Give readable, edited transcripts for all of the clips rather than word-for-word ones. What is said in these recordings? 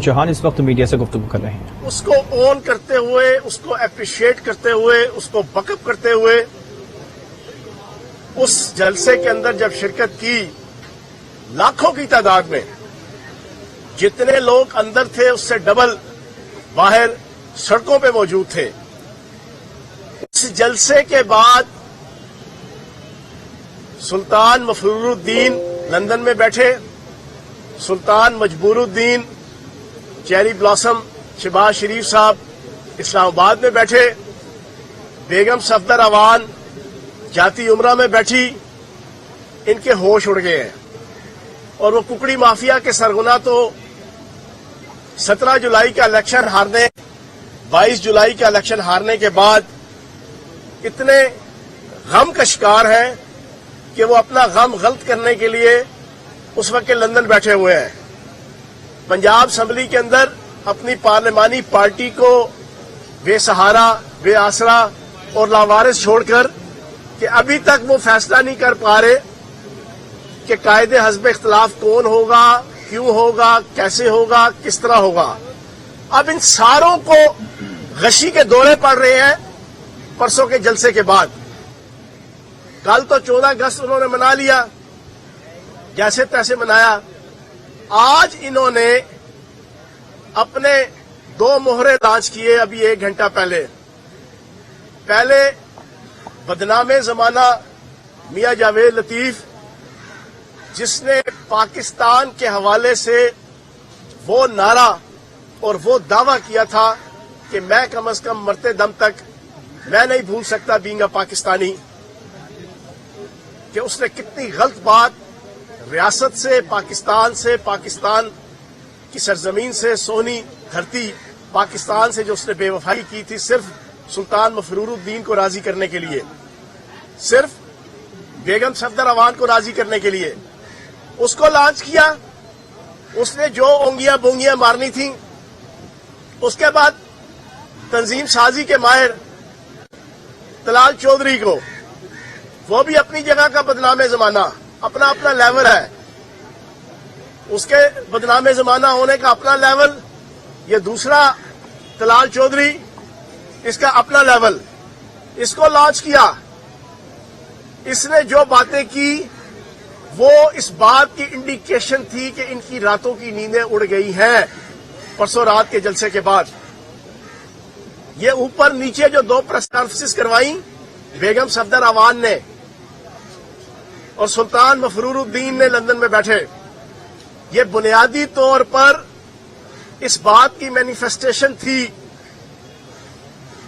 چوہان اس وقت میڈیا سے گفتگو کر رہے ہیں. اس کو اون کرتے ہوئے، اس کو اپریشیٹ کرتے ہوئے، اس کو بک اپ کرتے ہوئے اس جلسے کے اندر جب شرکت کی، لاکھوں کی تعداد میں جتنے لوگ اندر تھے اس سے ڈبل باہر سڑکوں پہ موجود تھے. اس جلسے کے بعد سلطان مفرور الدین لندن میں بیٹھے، سلطان مجبور الدین چیری بلاسم شہباز شریف صاحب اسلام آباد میں بیٹھے، بیگم صفدر اوان جاتی عمرہ میں بیٹھی. ان کے ہوش اڑ گئے ہیں اور وہ ککڑی مافیا کے سرغنہ تو 17 جولائی کا الیکشن ہارنے، 22 جولائی کا الیکشن ہارنے کے بعد اتنے غم کا شکار ہیں کہ وہ اپنا غم غلط کرنے کے لیے اس وقت لندن بیٹھے ہوئے ہیں. پنجاب اسمبلی کے اندر اپنی پارلیمانی پارٹی کو بے سہارا، بے آسرا اور لاوارث چھوڑ کر کہ ابھی تک وہ فیصلہ نہیں کر پا رہے کہ قائد حزب اختلاف کون ہوگا، کیوں ہوگا، کیسے ہوگا، کس طرح ہوگا. اب ان ساروں کو غشی کے دورے پڑ رہے ہیں پرسوں کے جلسے کے بعد. کل تو 14 اگست انہوں نے منا لیا، جیسے تیسے منایا. آج انہوں نے اپنے 2 مہرے لانچ کیے ابھی 1 گھنٹہ پہلے. پہلے بدنام زمانہ میاں جاوید لطیف، جس نے پاکستان کے حوالے سے وہ نعرہ اور وہ دعویٰ کیا تھا کہ میں کم از کم مرتے دم تک میں نہیں بھول سکتا بینگا پاکستانی، کہ اس نے کتنی غلط بات ریاست سے، پاکستان سے، پاکستان کی سرزمین سے، سونی دھرتی پاکستان سے جو اس نے بے وفائی کی تھی صرف سلطان مفرور الدین کو راضی کرنے کے لیے، صرف بیگم صفدر اوان کو راضی کرنے کے لیے. اس کو لانچ کیا. اس نے جو اونگیاں بونگیاں مارنی تھیں. اس کے بعد تنظیم سازی کے ماہر طلال چودھری کو، وہ بھی اپنی جگہ کا بدنام زمانہ، اپنا اپنا لیول ہے. اس کے بدنام زمانہ ہونے کا اپنا لیول، یہ دوسرا طلال چودھری، اس کا اپنا لیول. اس کو لانچ کیا. اس نے جو باتیں کی وہ اس بات کی انڈیکیشن تھی کہ ان کی راتوں کی نیندیں اڑ گئی ہیں پرسوں رات کے جلسے کے بعد. یہ اوپر نیچے جو 2 پریس کانفرنسز کروائیں بیگم صفدر اوان نے اور سلطان مفرور الدین نے لندن میں بیٹھے، یہ بنیادی طور پر اس بات کی مینیفیسٹیشن تھی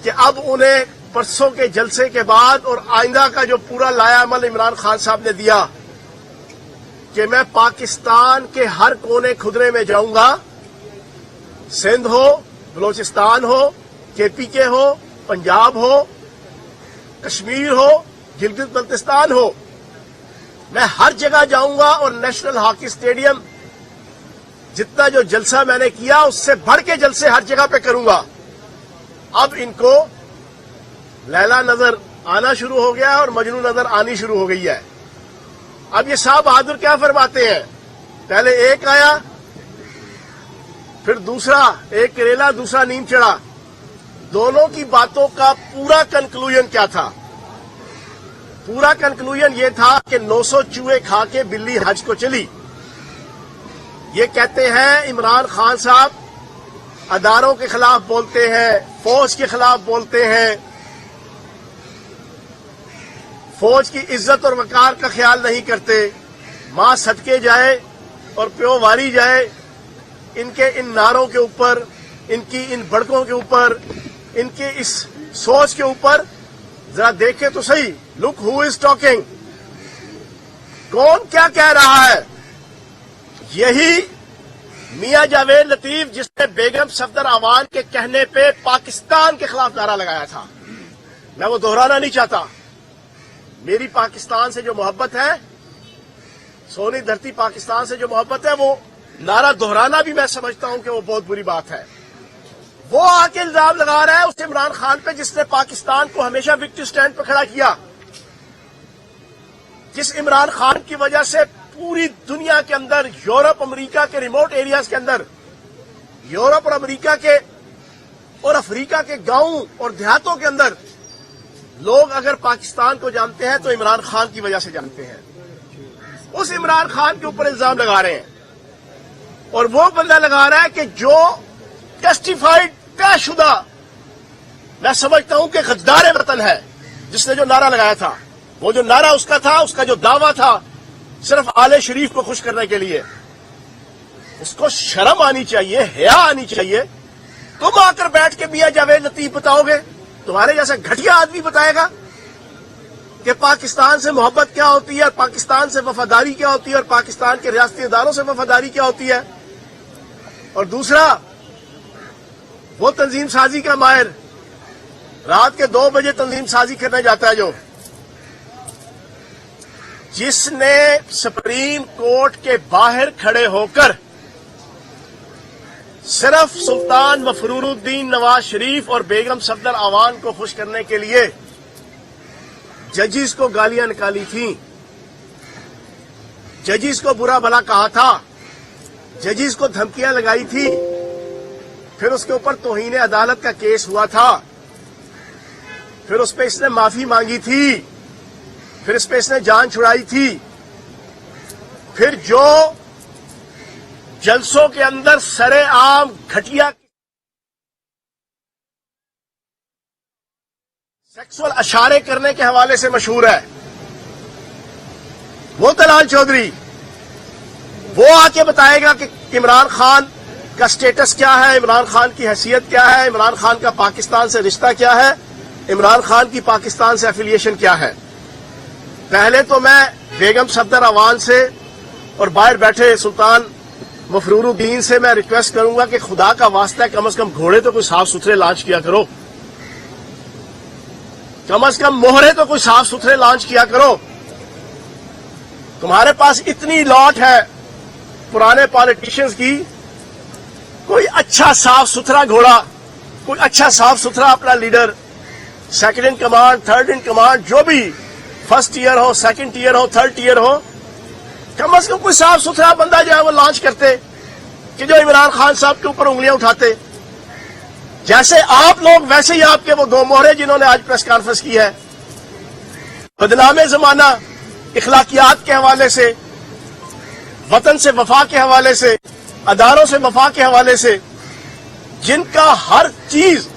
کہ اب انہیں پرسوں کے جلسے کے بعد اور آئندہ کا جو پورا لایا عمل عمران خان صاحب نے دیا کہ میں پاکستان کے ہر کونے خدرے میں جاؤں گا، سندھ ہو، بلوچستان ہو، KPK ہو، پنجاب ہو، کشمیر ہو، گلگت بلتستان ہو، میں ہر جگہ جاؤں گا اور نیشنل ہاکی اسٹیڈیم جتنا جو جلسہ میں نے کیا اس سے بڑھ کے جلسے ہر جگہ پہ کروں گا. اب ان کو لیلا نظر آنا شروع ہو گیا اور مجنو نظر آنی شروع ہو گئی ہے. اب یہ شاہ بہادر کیا فرماتے ہیں، پہلے ایک آیا پھر دوسرا، ایک کریلا دوسرا نیم چڑھا. دونوں کی باتوں کا پورا کنکلوژن کیا تھا؟ پورا کنکلوژن یہ تھا کہ 900 چوہے کھا کے بلی حج کو چلی. یہ کہتے ہیں عمران خان صاحب اداروں کے خلاف بولتے ہیں، فوج کے خلاف بولتے ہیں، فوج کی عزت اور وقار کا خیال نہیں کرتے. ماں صدقے جائے اور پیو واری جائے، ان کے ان نعروں کے اوپر، ان کی ان بڑکوں کے اوپر، ان کی اس سوچ کے اوپر ذرا دیکھیں تو صحیح. لک ہو از ٹاکنگ، کون کیا کہہ رہا ہے؟ یہی میاں جاوید لطیف جس نے بیگم صفدر اوان کے کہنے پہ پاکستان کے خلاف نعرہ لگایا تھا. میں وہ دہرانا نہیں چاہتا. میری پاکستان سے جو محبت ہے، سونی دھرتی پاکستان سے جو محبت ہے، وہ نعرہ دہرانا بھی میں سمجھتا ہوں کہ وہ بہت بری بات ہے. وہ آ کے الزام لگا رہا ہے اس عمران خان پہ جس نے پاکستان کو ہمیشہ وکٹری سٹینڈ پہ کھڑا کیا، جس عمران خان کی وجہ سے پوری دنیا کے اندر، یورپ، امریکہ کے ریموٹ ایریاز کے اندر یورپ اور امریکہ کے اور افریقہ کے گاؤں اور دیہاتوں کے اندر لوگ اگر پاکستان کو جانتے ہیں تو عمران خان کی وجہ سے جانتے ہیں. اس عمران خان کے اوپر الزام لگا رہے ہیں اور وہ بندہ لگا رہا ہے کہ جو ٹیسٹیفائڈ طے شدہ میں سمجھتا ہوں کہ غدار وطن ہے, جس نے جو نعرہ لگایا تھا, وہ جو نعرہ اس کا تھا, اس کا جو دعویٰ تھا صرف آل شریف کو خوش کرنے کے لیے. اس کو شرم آنی چاہیے, حیا آنی چاہیے. تم آ کر بیٹھ کے میاں جاوید لطیف بتاؤ گے, تمہارے جیسا گھٹیا آدمی بتائے گا کہ پاکستان سے محبت کیا ہوتی ہے, اور پاکستان سے وفاداری کیا ہوتی ہے, اور پاکستان کے ریاستی اداروں سے وفاداری کیا ہوتی ہے. اور دوسرا, وہ تنظیم سازی کا ماہر رات کے 2 بجے تنظیم سازی کرنے جاتا ہے, جس نے سپریم کورٹ کے باہر کھڑے ہو کر صرف سلطان مفرور الدین نواز شریف اور بیگم صفدر اعوان کو خوش کرنے کے لیے ججز کو گالیاں نکالی تھیں, ججز کو برا بھلا کہا تھا, ججز کو دھمکیاں لگائی تھی, پھر اس کے اوپر توہین عدالت کا کیس ہوا تھا, پھر اس پہ اس نے معافی مانگی تھی, پھر اس پہ اس نے جان چھڑائی تھی, پھر جو جلسوں کے اندر سرے عام گھٹیا سیکسول اشارے کرنے کے حوالے سے مشہور ہے, وہ طلال چودھری, وہ آ کے بتائے گا کہ عمران خان کا سٹیٹس کیا ہے, عمران خان کی حیثیت کیا ہے, عمران خان کا پاکستان سے رشتہ کیا ہے, عمران خان کی پاکستان سے ایفیلیشن کیا ہے. پہلے تو میں بیگم صفدر اعوان سے اور باہر بیٹھے سلطان مفرور الدین سے میں ریکویسٹ کروں گا کہ خدا کا واسطہ ہے کم از کم گھوڑے تو کوئی صاف ستھرے لانچ کیا کرو, کم از کم مہرے تو کوئی صاف ستھرے لانچ کیا کرو. تمہارے پاس اتنی لاٹ ہے پرانے پالیٹیشنز کی, کوئی اچھا صاف ستھرا گھوڑا, کوئی اچھا صاف ستھرا اپنا leader, second in command, third in command, جو بھی فرسٹ ایئر ہو, سیکنڈ ایئر ہو, تھرڈ ایئر ہو, کم از کم کوئی صاف ستھرا بندہ جو ہے وہ لانچ کرتے کہ جو عمران خان صاحب کے اوپر انگلیاں اٹھاتے. جیسے آپ لوگ ویسے ہی آپ کے وہ 2 مہرے جنہوں نے آج پریس کانفرنس کی ہے, بدنام زمانہ اخلاقیات کے حوالے سے, وطن سے وفا کے حوالے سے, اداروں سے وفا کے حوالے سے, جن کا ہر چیز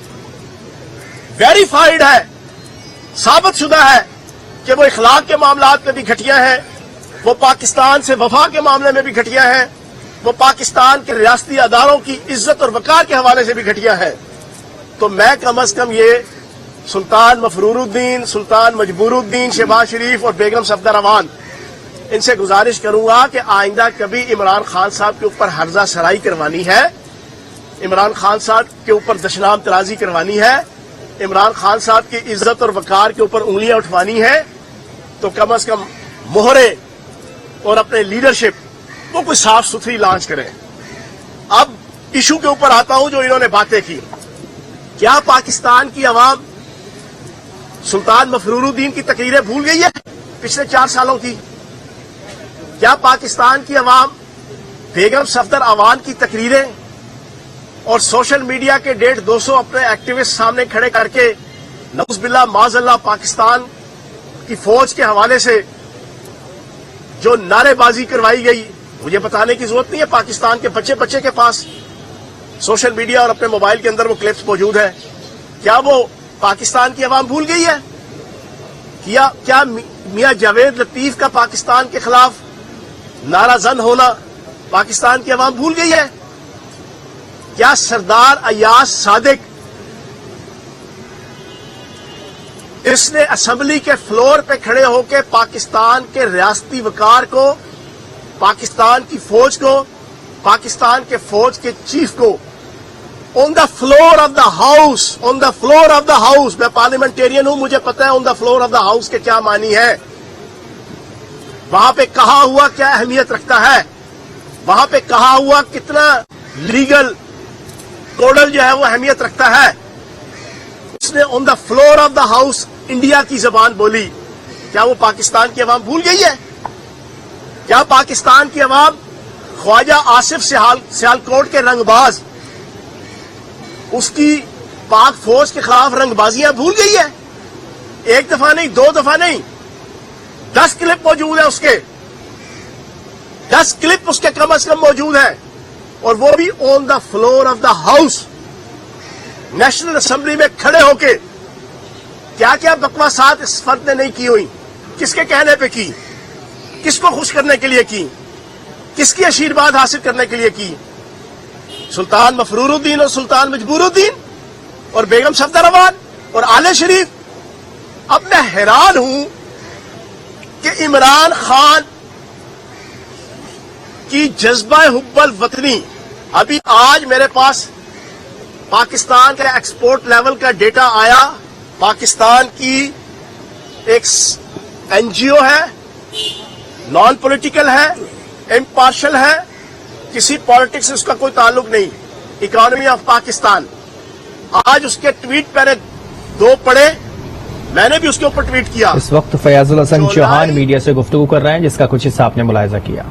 ویریفائڈ ہے, ثابت شدہ ہے کہ وہ اخلاق کے معاملات میں بھی گھٹیا ہیں, وہ پاکستان سے وفا کے معاملے میں بھی گھٹیا ہے, وہ پاکستان کے ریاستی اداروں کی عزت اور وقار کے حوالے سے بھی گھٹیا ہے. تو میں کم از کم یہ سلطان مفرور الدین, سلطان مجبور الدین, شہباز شریف اور بیگم صفدر اعوان, ان سے گزارش کروں گا کہ آئندہ کبھی عمران خان صاحب کے اوپر ہرزہ سرائی کروانی ہے, عمران خان صاحب کے اوپر دشنام ترازی کروانی ہے, عمران خان صاحب کی عزت اور وقار کے اوپر انگلیاں اٹھوانی ہے, تو کم از کم مہرے اور اپنے لیڈرشپ وہ کوئی صاف ستھری لانچ کریں. اب ایشو کے اوپر آتا ہوں جو انہوں نے باتیں کی. کیا پاکستان کی عوام سلطان مفرور الدین کی تقریریں بھول گئی ہے پچھلے 4 سالوں کی؟ کیا پاکستان کی عوام بیگم صفدر اعوان کی تقریریں اور سوشل میڈیا کے 150-200 اپنے ایکٹیوسٹ سامنے کھڑے کر کے نعوذ باللہ معاذ اللہ پاکستان کی فوج کے حوالے سے جو نعرے بازی کروائی گئی, مجھے بتانے کی ضرورت نہیں ہے, پاکستان کے بچے کے پاس سوشل میڈیا اور اپنے موبائل کے اندر وہ کلپس موجود ہیں. کیا وہ پاکستان کی عوام بھول گئی ہے؟ کیا میاں جاوید لطیف کا پاکستان کے خلاف نعرہ زن ہونا پاکستان کی عوام بھول گئی ہے؟ کیا سردار ایاز صادق اس نے اسمبلی کے فلور پہ کھڑے ہو کے پاکستان کے ریاستی وقار کو, پاکستان کی فوج کو, پاکستان کے فوج کے چیف کو on the floor of the house, on the floor of the house, میں پارلیمنٹیرین ہوں, مجھے پتا ہے on the floor of the house کے کیا معنی ہے, وہاں پہ کہا ہوا کیا اہمیت رکھتا ہے, وہاں پہ کہا ہوا کتنا لیگل کوڈل جو ہے وہ اہمیت رکھتا ہے. اس نے on the floor of the house India کی زبان بولی. کیا وہ پاکستان کی عوام بھول گئی ہے؟ کیا پاکستان کی عوام خواجہ آصف سیالکوٹ کے رنگ باز اس کی پاک فوج کے خلاف رنگ بازیاں بھول گئی ہے. ایک دفعہ نہیں، 2 دفعہ نہیں، 10 کلپ موجود ہیں اس کے، 10 کلپ اس کے کم از کم موجود ہیں، اور وہ بھی on the floor of the house, national assembly میں کھڑے ہو کے. کیا کیا بکواسات اس فرد نے نہیں کی ہوئی، کس کے کہنے پہ کی، کس کو خوش کرنے کے لیے کی، کس کی آشیرواد حاصل کرنے کے لیے کی. سلطان مفرور الدین اور سلطان مجبور الدین اور بیگم صفدر روان اور آل شریف. اب میں حیران ہوں کہ عمران خان کی جذبہ حب الوطنی. ابھی آج میرے پاس پاکستان کا ایکسپورٹ لیول کا ڈیٹا آیا. پاکستان کی ایک این جی او ہے، نان پولیٹیکل ہے، امپارشل ہے، کسی پالیٹکس سے اس کا کوئی تعلق نہیں، اکانومی آف پاکستان. آج اس کے ٹویٹ میں نے 2 پڑھے، میں نے بھی اس کے اوپر ٹویٹ کیا. اس وقت فیاض الحسن چوہان میڈیا سے گفتگو کر رہے ہیں، جس کا کچھ حصہ آپ نے ملاحظہ کیا.